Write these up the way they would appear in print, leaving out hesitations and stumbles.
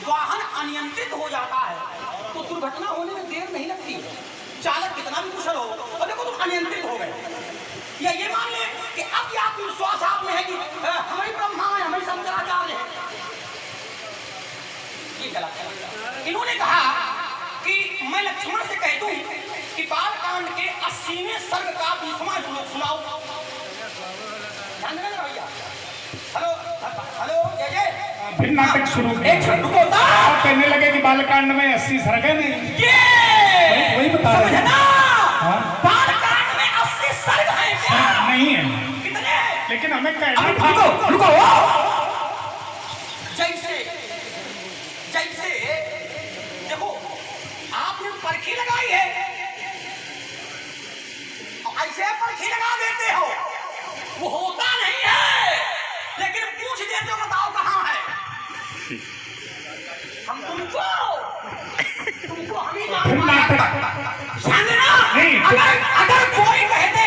वाहन अनियंत्रित हो जाता है तो दुर्घटना होने में देर नहीं लगती। चालक कितना भी कुशल हो और देखो तुम अनियंत्रित हो गए, या ये मान ले कि अब ये आत्मविश्वास आप में है कि हमारी ब्रह्मा है, हमारी शंकराचार्य है, ये गलत है। इन्होंने कहा कि मैं लक्ष्मण से कह दूं कि बालकांड के 80वें सर्ग का 20वां श्लोक सुनाओ। ध्यान देना भैया। हेलो हेलो जय जय। फिर नाटक शुरू एक रुको तो आप कहने लगे कि बालकांड में 80 सर्ग है नहीं, ये वही बता रहे समझना। हाँ? बालकांड में 80 सर्ग हैं क्या? नहीं है, कितने? लेकिन हमें कहना अभी था। रुको जैसे जैसे देखो आपने परखी लगाई है, ऐसे परखी लगा देते हो, वो होता नहीं है, लेकिन पूछ देते हो बताओ कहाँ है। हम तुमको हम ही फिर नाटक नहीं। अगर कोई कहते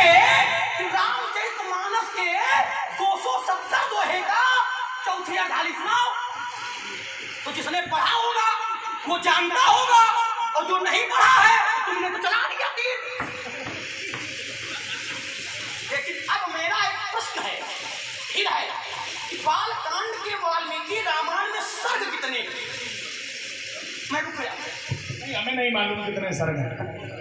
कि रामचरितमानस के 270 दोहे का चौथी अध्याय सुनाओ, तो जिसने पढ़ा होगा वो जानता होगा, और जो नहीं पढ़ा है तुमने तो चला दिया तीर। लेकिन अब मेरा एक प्रश्न है, फिर है कि बालकांड के वाल्मीकि रामायण में सर्ग कितने? मैं रुक गया, नहीं, हमें नहीं मालूम कितने सर्ग हैं।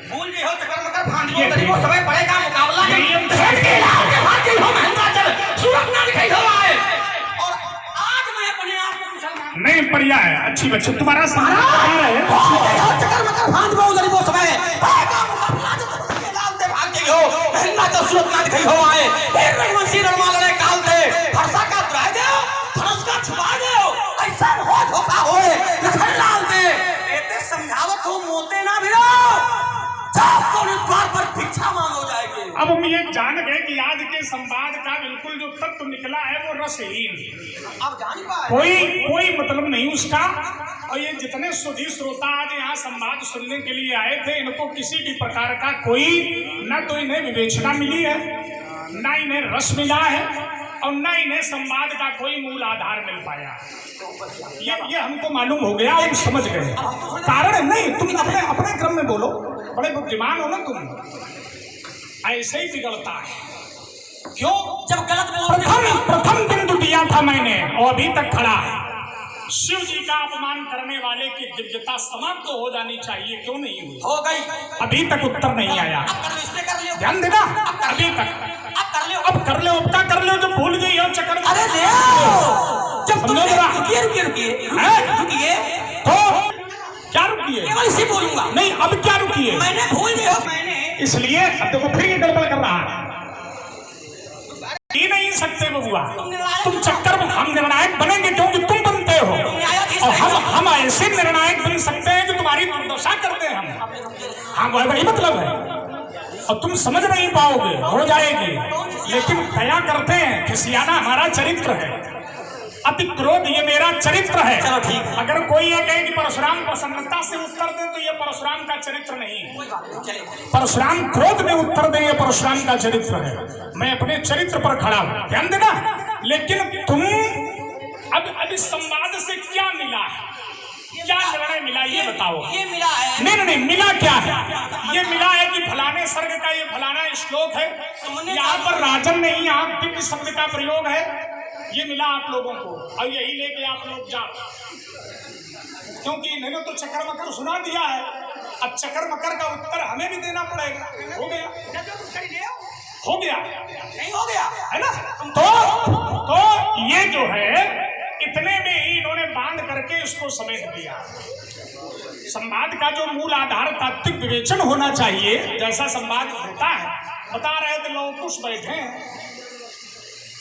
भूल गए हो चक्कर मकर भांज लो, गरीबों समय पड़ेगा मुकाबला है। नहीं, हम भेंट के लाल के भाग गई हो महेंद्राचल, सूरत ना दिखाई दो आए, और आज मैं अपने आप को मुसलमान नहीं, बढ़िया है, अच्छी बच्ची तुम्हारा समाज है। चक्कर मकर भांज लो गरीबों समय पड़ेगा मुकाबला, जब के लाल के भाग गई हो महेंद्राचल, सूरत ना दिखाई हो आए, फिर रघुवंशी रणमा लड़े काल थे, हर्षा का दुराय दे धनुष का छुपा दे, ऐसा हो धोखा होए लखन लाल दे, एते समझावत हो मोते ना भिड़ो, द्वार पर भिक्षा मांगो जाएगी। अब हम ये जान गए कि आज के संवाद का बिल्कुल जो तत्व निकला है वो रसहीन, अब जान पाए कोई मतलब नहीं उसका। और ये जितने सुधी श्रोता आज यहाँ संवाद सुनने के लिए आए थे, इनको किसी भी प्रकार का कोई न तो इन्हें विवेचना मिली है, न इन्हें रस मिला है, और न इन्हें संवाद का कोई मूल आधार मिल पाया। ये हमको मालूम हो गया, हम समझ गए। कारण नहीं, तुम अपने क्रम में बोलो, बड़े बुद्धिमान हो ना तुम, ऐसे ही बिगड़ता है। क्यों? जब गलत प्रथम बिंदु दिया था मैंने, और अभी तक खड़ा है। शिव जी का अपमान करने वाले की दिव्यता समाप्त हो जानी चाहिए, क्यों नहीं हुई? हो गई, अभी तक उत्तर नहीं आया। कर लियो, ध्यान देना, अभी तक अब कर लियो, अब कर लो, अब क्या कर लो, जब भूल गई हो चक्कर। अरे जब तुम रुकिए तो क्या रुकिए? केवल इसी बोलूंगा, नहीं, अब क्या रुकिए? मैंने भूल गए हो, मैंने इसलिए अब देखो फिर ये गड़बड़ कर रहा है। ये नहीं सकते बबुआ, तुम चक्कर में हम निर्णायक बनेंगे क्योंकि तुम बनते हो, और हम ऐसे निर्णायक बन सकते हैं कि तुम्हारी दुर्दशा करते हैं हम। हाँ, वही मतलब है, और तुम समझ नहीं पाओगे, हो जाएगी। लेकिन दया करते हैं, खिसियाना हमारा चरित्र है, अति क्रोध ये मेरा चरित्र है। चलो ठीक है। अगर कोई ये कहे कि परशुराम प्रसन्नता से उत्तर दे तो ये परशुराम का चरित्र नहीं है। परशुराम क्रोध में उत्तर दे, ये परशुराम का चरित्र है। मैं अपने चरित्र पर खड़ा हूं, ध्यान देना। लेकिन तुम अब इस संवाद से क्या मिला है, क्या निर्णय मिला, ये बताओ। ये मिला है, नहीं, मिला क्या है? ये मिला है कि फलाने सर्ग का ये फलाना श्लोक है, यहाँ पर राजन नहीं, यहाँ दिव्य शब्द का प्रयोग है, ये मिला आप लोगों को, और यही लेके आप लोग जाओ, क्योंकि इन्होंने तो चक्कर मकर सुना दिया है। अब चक्कर मकर का उत्तर हमें भी देना पड़ेगा। हो गया, हो गया, नहीं हो गया है ना? तो ये जो है, इतने में ही इन्होंने बांध करके इसको समेट दिया। संवाद का जो मूल आधार तात्विक विवेचन होना चाहिए, जैसा संवाद होता है, बता रहे थे लवकुश बैठे,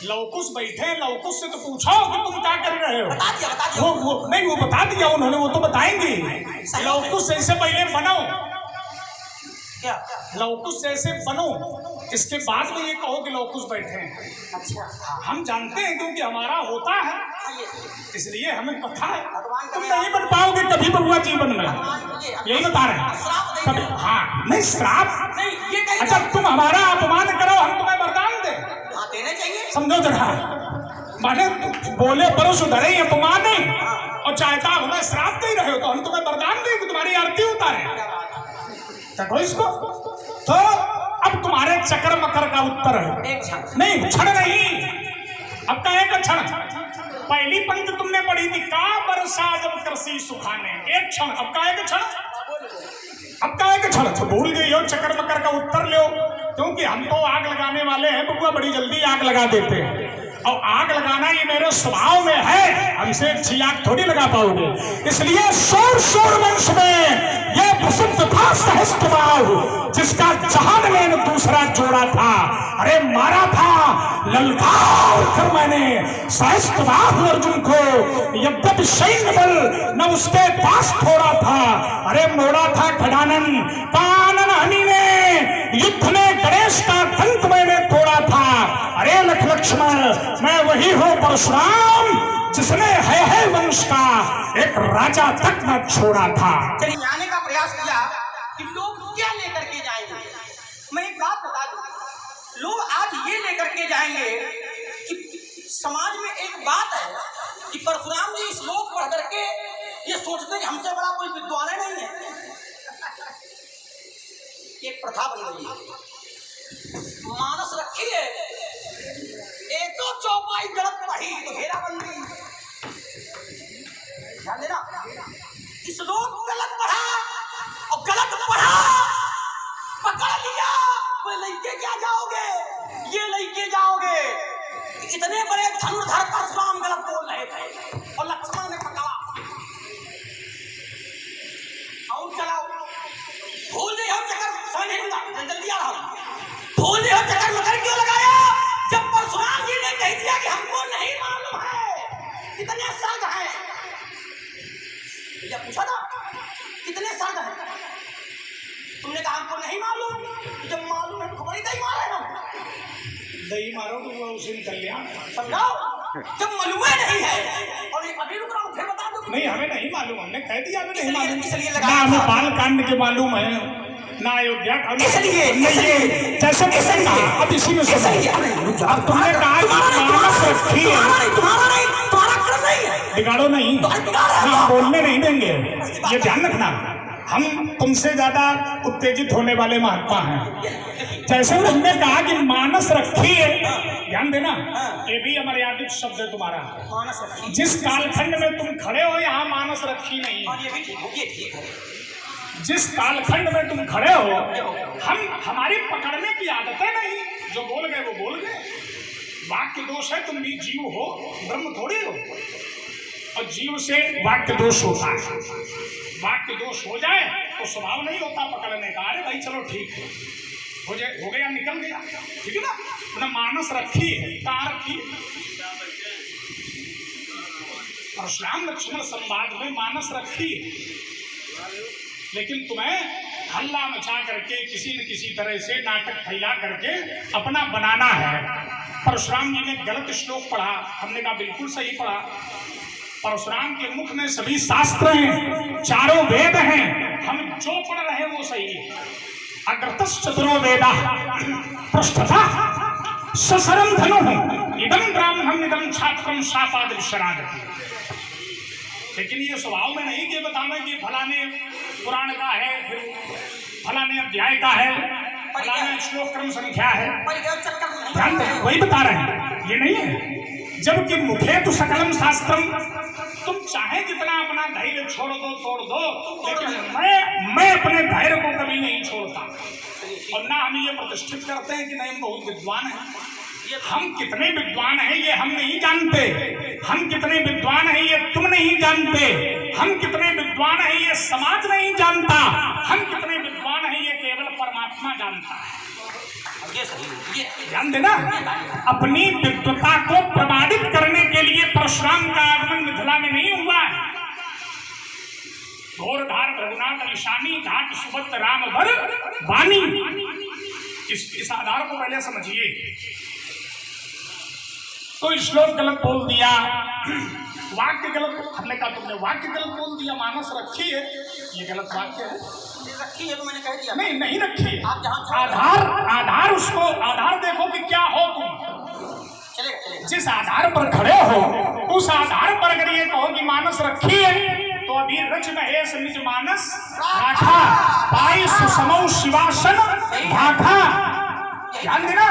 लवकुश से तो पूछो कि तुम क्या कर रहे हो। बता दिया। वो नहीं, वो बता दिया उन्होंने, वो तो बताएंगे। लवकुश ऐसे पहले बनो, क्या लवकुश जैसे बनो, इसके बाद में ये कहो कि लवकुश बैठे हैं। अच्छा, हम जानते हैं क्योंकि हमारा होता है, इसलिए हमें पता है। भगवान तुम नहीं बन पाओगे कभी बबुआ जीवन में, यही बता रहे हैं। कभी, हाँ, नहीं श्राप नहीं, ये कहीं अच्छा, तुम हमारा अपमान करो, हम तुम्हें वरदान दे, देने चाहिए। समझो जरा, माने बोले पर सुधरे अपमान नहीं, और चाहता हमें श्राप दे रहे हो तो हम तुम्हें वरदान दें कि तुम्हारी आरती उतारे। देखो इसको तो अब तुम्हारे चक्कर मकर का उत्तर है। एक क्षण नहीं, क्षण नहीं, अब का एक क्षण। पहली पंक्ति तुमने पढ़ी थी, का वर्षा जब कृषि सुखाने, एक क्षण। अब का एक क्षण, अब का एक क्षण। तो भूल गई हो चक्कर मकर का उत्तर लो, क्योंकि हम तो आग लगाने वाले हैं बबुआ, बड़ी जल्दी आग लगा देते हैं। और आग लगाना ये मेरे स्वभाव में है, हमसे अच्छी आग थोड़ी लगा पाओगे। इसलिए शोर वंश में ये प्रसिद्ध था सहस्त्रबाहु, जिसका जहान में दूसरा जोड़ा था। अरे मारा था ललकार कर मैंने सहस्त्रबाहु अर्जुन को, यद्यपि सैन्य बल न उसके पास थोड़ा था। अरे मोड़ा था खडानन कानन हनी ने, युद्ध में गणेश का दंत मैंने तोड़ा था। अरे लक्ष्मण मैं वही हूँ परशुराम, जिसने है वंश का एक राजा तक न छोड़ा था। चलिए आने का प्रयास किया कि लोग क्या लेकर के जाएंगे। मैं एक बात बता दूं, लोग आज ये लेकर के जाएंगे कि समाज में एक बात है कि परशुराम जी श्लोक पढ़ करके ये सोचते हैं कि हमसे बड़ा कोई विद्वान नहीं है। एक प्रथा बन गई है, मानस रखी है, एक तो चौपाई गलत पढ़ी तो हेरा बन गई। ध्यान देना, इस लोग गलत पढ़ा और गलत पढ़ा पकड़ लिया, वो लेके क्या जाओगे, ये लेके जाओगे। इतने बड़े धनुर्धर परशुराम गलत बोल रहे थे और लक्ष्मण ने पकड़ा। और चलाओ, भूल नहीं हो चक्कर, समझ नहीं लगा, जल्दी आ रहा हूं। भूल नहीं हो चक्कर मकर क्यों लगाया, जब परशुराम जी ने कह दिया कि हमको नहीं मालूम है कितने सर्ग हैं। भैया पूछा था कितने सर्ग हैं, तुमने कहा हमको नहीं मालूम। जब मालूम है तो खबर ही नहीं मारे हम, दही मारो तो वो उसी कल्याण। समझाओ, जब मालूम नहीं है और अभी रुक रहा हूँ, फिर बता दो। नहीं हमें नहीं मालूम, हमने कह दिया हमें नहीं मालूम। इसलिए ना हमें बाल कांड के मालूम है, ना अयोध्या का। इसलिए जैसे कहा, अब इसी में अब तुमने कहा मानस रखी है, तुम्हारा कर्म नहीं है, बिगाड़ो नहीं, ना बोलने नहीं देंगे, ये ध्यान रखना। हम तुमसे ज्यादा उत्तेजित होने वाले महात्मा हैं। जैसे तुमने कहा कि मानस रखी है, ध्यान देना, ये भी अमर्यादित शब्द है तुम्हारा। मानस रखी, जिस कालखंड में तुम खड़े हो यहाँ मानस रखी नहीं है। और ये भी ठीक हो, ये ठीक है। जिस कालखंड में तुम खड़े हो, हमारी पकड़ने की आदतें नहीं, जो बोल गए वो बोल गए। वाक्य दोष है, तुम भी जीव हो, ब्रह्म थोड़ी हो, और जीव से वाक्य दोष होता है। वाक्य दोष हो जाए तो स्वभाव नहीं होता पकड़ने का। अरे भाई चलो ठीक है, हो गया, निकल गया, ठीक है ना। मानस रखी है, कहाँ रखी है? परशुराम लक्ष्मण संवाद में मानस रखी है, लेकिन तुम्हें हल्ला मचा करके किसी न किसी तरह से नाटक फैला करके अपना बनाना है। परशुराम जी ने गलत श्लोक पढ़ा, हमने कहा बिल्कुल सही पढ़ा। परशुराम के मुख में सभी शास्त्र हैं, चारों वेद हैं, हम जो पढ़ रहे हैं वो सही है। अग्रतश्च चतुरो वेदाः पृष्ठतः सशरं धनुः इदं ब्राह्मणम् इदं छात्रं शापाद शरादति। लेकिन ये स्वभाव में नहीं कि बतावे कि फलाने पुराण का है, फिर फलाने अध्याय का है, फलाने श्लोक क्रम संख्या है, ध्यान दें, वही बता रहे हैं, ये नहीं है। जबकि मुखे तो सकलम शास्त्रम, तुम चाहे जितना अपना धैर्य छोड़ दो, तोड़ दो, लेकिन मैं अपने धैर्य को कभी नहीं छोड़ता। और ना हम ये प्रतिष्ठित करते हैं कि नहीं हम बहुत विद्वान हैं। हम कितने विद्वान हैं ये हम नहीं जानते, हम कितने विद्वान हैं ये तुम नहीं जानते, हम कितने विद्वान हैं ये समाज नहीं जानता, हम कितने विद्वान हैं ये केवल परमात्मा जानता है। ध्यान देना, अपनी विद्वता को प्रमाणित करने के लिए परशुराम का आगमन मिथिला में नहीं हुआ है। घोरधार रघुनाथ निशानी घाट सुबत राम वर वाणी, इस आधार को पहले समझिए। तो श्लोक गलत बोल दिया, वाक्य गलत, हमने कहा तुमने वाक्य गलत बोल दिया, मानस रखी है, ये गलत वाक्य है। रखी है तो मैंने कह दिया, नहीं रखी है। आप जहाँ आधार उसको आधार देखो कि क्या हो तुम। चलेगा जिस आधार पर खड़े हो उस आधार पर अगर ये कहो कि मानस रखी है तो अभी रच महेश निज मानस राखा पाई सुसमौ शिवासन भाखा। ध्यान देना,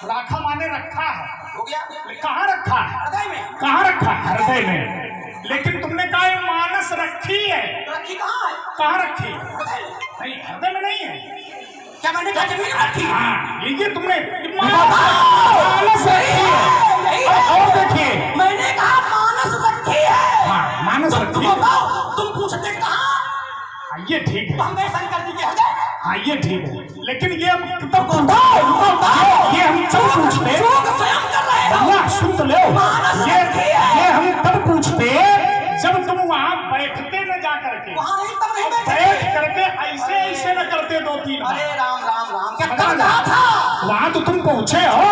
राखा माने रखा है। हो गया? कहाँ रखा है? हृदय में। कहाँ रखा है? हृदय में। लेकिन तुमने कहा ये मानस रखी है, रखी कहाँ है? कहाँ रखी है? हृदय में। नहीं, हृदय में नहीं है। क्या मैंने कहा जमीन रखी? हाँ, ये तुमने मानस रखी है। और देखिए, मैंने कहा मानस रखी है। हाँ, मानस तुम रखी है। बताओ, तुम पूछते कहाँ? ये ठीक है। हम शंकर जी के हृदय में। हाँ, ये ठीक है। लेकिन ये हम ये हम क्यों पूछते? स्वयं कर रहे हो। भैया सुन तो लो, ये हम तब पूछते जब तुम वहाँ बैठते न जा करके, वहाँ नहीं, तब नहीं बैठे। बैठ करके ऐसे ऐसे न करते 2-3 बार। अरे राम राम राम, क्या तब कहा था? वहाँ तो तुम पहुँचे हो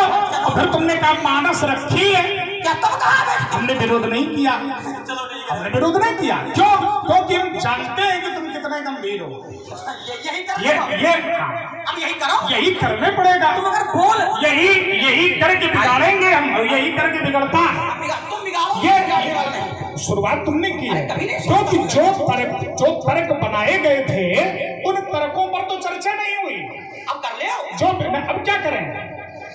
और फिर तुमने कहा मानस रखी है। क्या तब कहा बैठ? हमने विरोध नहीं किया, चलो ठीक है। हमने विरोध नहीं किया। क्यों? क्योंकि हम जानते हैं कि तुम कितने गंभीर हो। यही कर ये अब यही करो। यही करने पड़ेगा। तुम अगर बोल यही करके बिगाड़ेंगे हम, यही करके बिगड़ता है। तुम बिगाड़ो। ये शुरुआत तुमने की है, क्योंकि जो तर्क बनाए गए थे उन तर्कों पर तो चर्चा नहीं हुई। अब कर ले। जो अब क्या करें?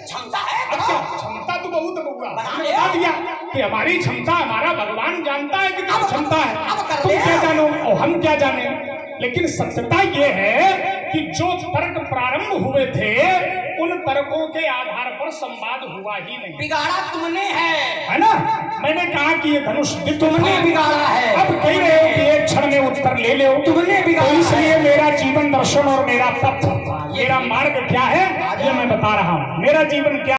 क्षमता है, अब क्या क्षमता तो बहुत होगा। बना हमने ले। बता दिया कि हमारी क्षमता, हमारा भगवान जानता है कि क्या क्षमता है। अब कर तुम ले। क्या जानो और हम क्या जाने। लेकिन सत्यता ये है कि जो तर्क प्रारंभ हुए थे उन तर्कों के आधार पर संवाद हुआ ही नहीं। बिगाड़ा तुमने है ना? मैंने कहा कि ये धनुष तुमने बिगाड़ा है। अब कह रहे हो कि एक क्षण में उत्तर ले लो। तुमने बिगाड़ा तो इसलिए मेरा जीवन दर्शन और मेरा पथ, मेरा मार्ग क्या है ये मैं बता रहा हूँ। मेरा जीवन क्या